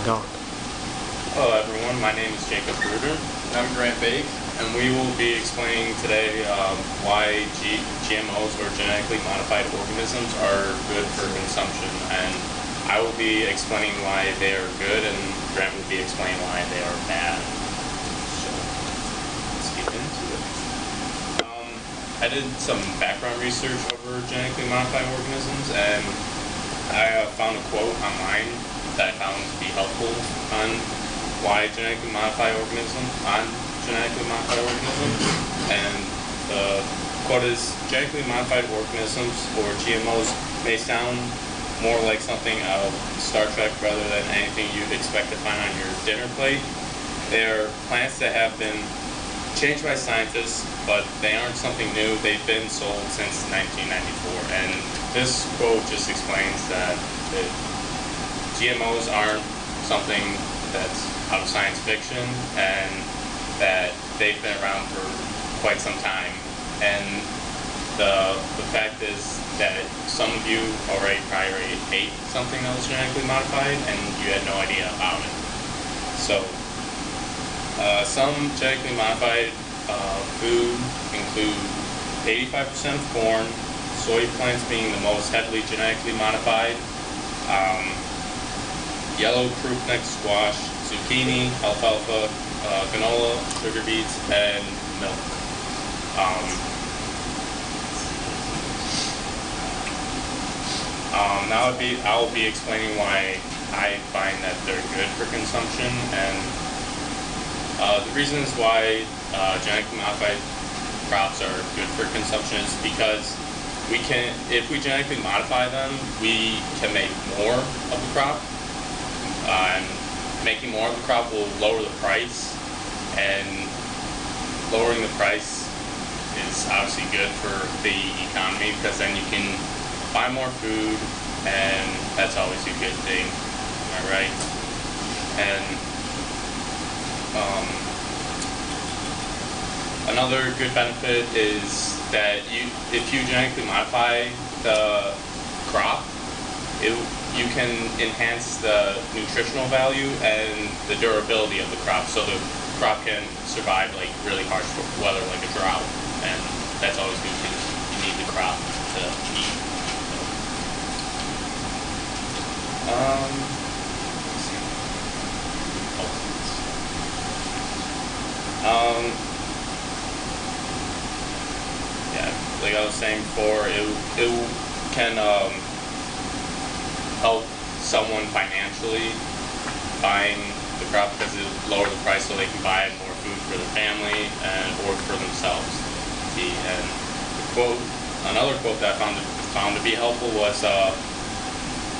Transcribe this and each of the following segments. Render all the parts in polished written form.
going. Hello everyone, my name is Jacob Bruder. And I'm Grant Bake. And we will be explaining today why GMOs or genetically modified organisms are good for consumption. And I will be explaining why they are good, and Grant will be explaining why they are bad. So let's get into it. I did some background research over genetically modified organisms, and I found a quote online that I found to be helpful on why genetically modified organisms, and the quote is, genetically modified organisms, or GMOs, may sound more like something out of Star Trek rather than anything you'd expect to find on your dinner plate. They are plants that have been changed by scientists, but they aren't something new. They've been sold since 1994, and this quote just explains that GMOs aren't something that's out of science fiction, and that they've been around for quite some time. And the fact is that some of you probably ate something that was genetically modified and you had no idea about it. So some genetically modified food include 85% of corn, soy plants being the most heavily genetically modified, yellow crookneck squash, zucchini, alfalfa, canola, sugar beets, and milk. Now I will be explaining why I find that they're good for consumption, and the reasons why genetically modified crops are good for consumption is because if we genetically modify them, we can make more of the crop. And making more of the crop will lower the price, and lowering the price is obviously good for the economy, because then you can buy more food, and that's always a good thing. Am I right? And another good benefit is that if you genetically modify the crop, you can enhance the nutritional value and the durability of the crop, so the crop can survive like really harsh weather, like a drought, and that's always good because you need the crop to eat. Yeah, like I was saying before, it can help someone financially buying the crop, because it lower the price so they can buy more food for their family or for themselves. And another quote that I found to be helpful was,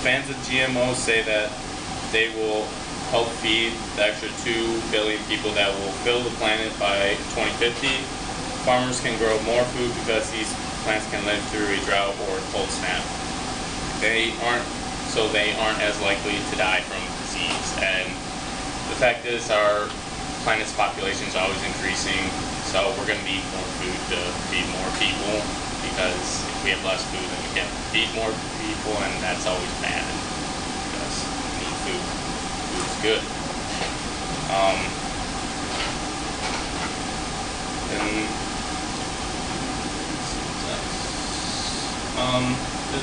fans of GMOs say that they will help feed the extra 2 billion people that will fill the planet by 2050. Farmers can grow more food because these plants can live through a drought or a cold snap. They aren't as likely to die from disease. And the fact is, our planet's population is always increasing, so we're going to need more food to feed more people, because if we have less food, then we can't feed more people, and that's always bad, because we need food. Food's good.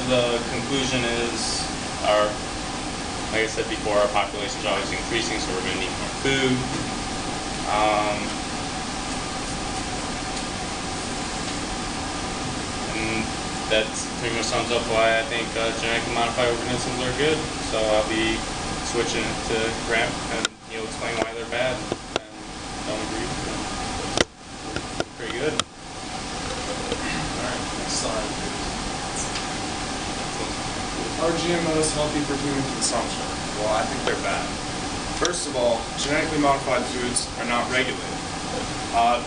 The conclusion is, like I said before, our population is always increasing, so we're going to need more food. And that pretty much sums up why I think genetically modified organisms are good. So I'll be switching it to Grant, and he'll explain why they're bad, and don't agree with them. Pretty good. Alright, next slide. Are GMOs healthy for human consumption? Well, I think they're bad. First of all, genetically modified foods are not regulated.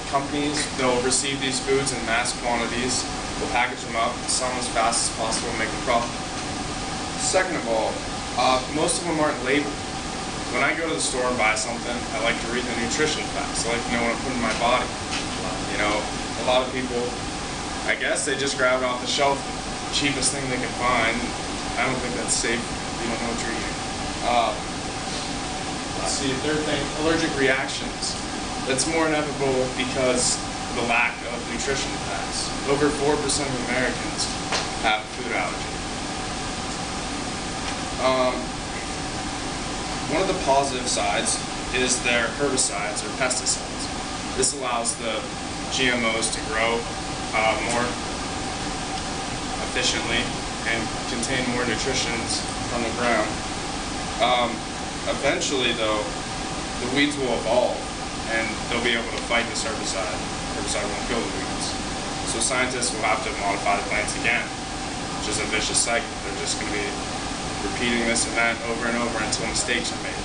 Companies, they'll receive these foods in mass quantities, will package them up, sell them as fast as possible, and make a profit. Second of all, most of them aren't labeled. When I go to the store and buy something, I like to read the nutrition facts. I like to know what I'm putting in my body. You know, a lot of people, I guess they just grab it off the shelf, cheapest thing they can find. I don't think that's safe. You don't know what you're eating. See, third thing, allergic reactions. That's more inevitable because of the lack of nutrition facts. Over 4% of Americans have food allergy. One of the positive sides is their herbicides or pesticides. This allows the GMOs to grow more efficiently and contain more nutrition from the ground. Eventually, though, the weeds will evolve and they'll be able to fight this herbicide. Herbicide won't kill the weeds. So scientists will have to modify the plants again, which is a vicious cycle. They're just going to be repeating this event over and over until mistakes are made.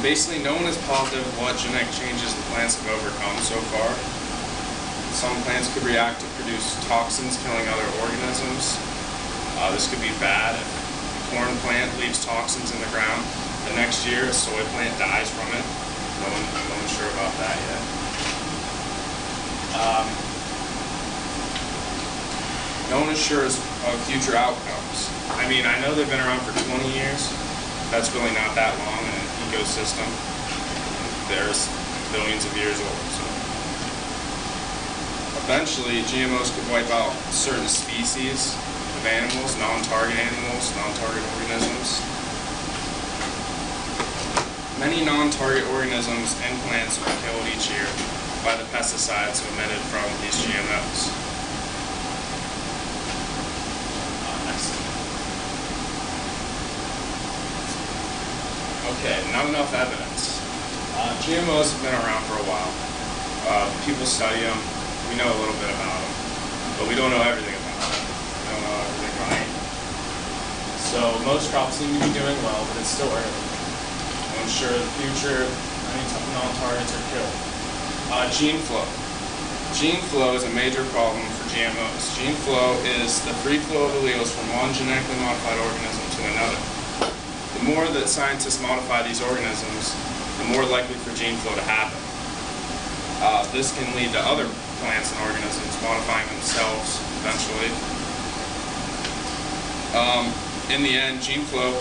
Basically, no one is positive what genetic changes the plants have overcome so far. Some plants could react to produce toxins killing other organisms. This could be bad if a corn plant leaves toxins in the ground. The next year, a soy plant dies from it. No one's sure about that yet. No one is sure of future outcomes. I mean, I know they've been around for 20 years. That's really not that long in an ecosystem. There's billions of years old. So eventually, GMOs could wipe out certain species of animals, non-target organisms. Many non-target organisms and plants are killed each year by the pesticides emitted from these GMOs. Okay, not enough evidence. GMOs have been around for a while. People study them. We know a little bit about them, but we don't know everything about them. We don't know everything right. So most crops seem to be doing well, but it's still early. No one's sure of the future. Many non-targets are killed. Gene flow. Gene flow is a major problem for GMOs. Gene flow is the free flow of alleles from one genetically modified organism to another. The more that scientists modify these organisms, the more likely for gene flow to happen. This can lead to other plants and organisms modifying themselves eventually. In the end, gene flow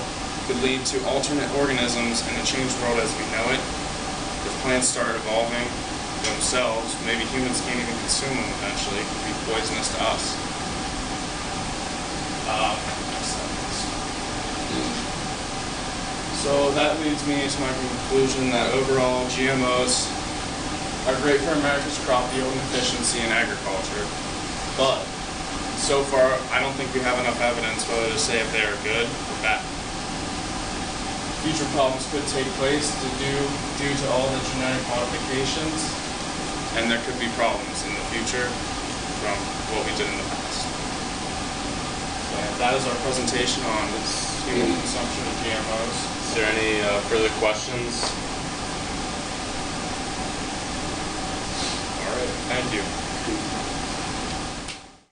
could lead to alternate organisms and a changed world as we know it. If plants start evolving themselves, maybe humans can't even consume them eventually. It could be poisonous to us. So that leads me to my conclusion that overall GMOs are great for America's crop yield and efficiency in agriculture, but so far I don't think we have enough evidence whether to say if they are good or bad. Future problems could take place due to all the genetic modifications, and there could be problems in the future from what we did in the past. And that is our presentation on human consumption of GMOs. Is there any further questions? All right, thank you.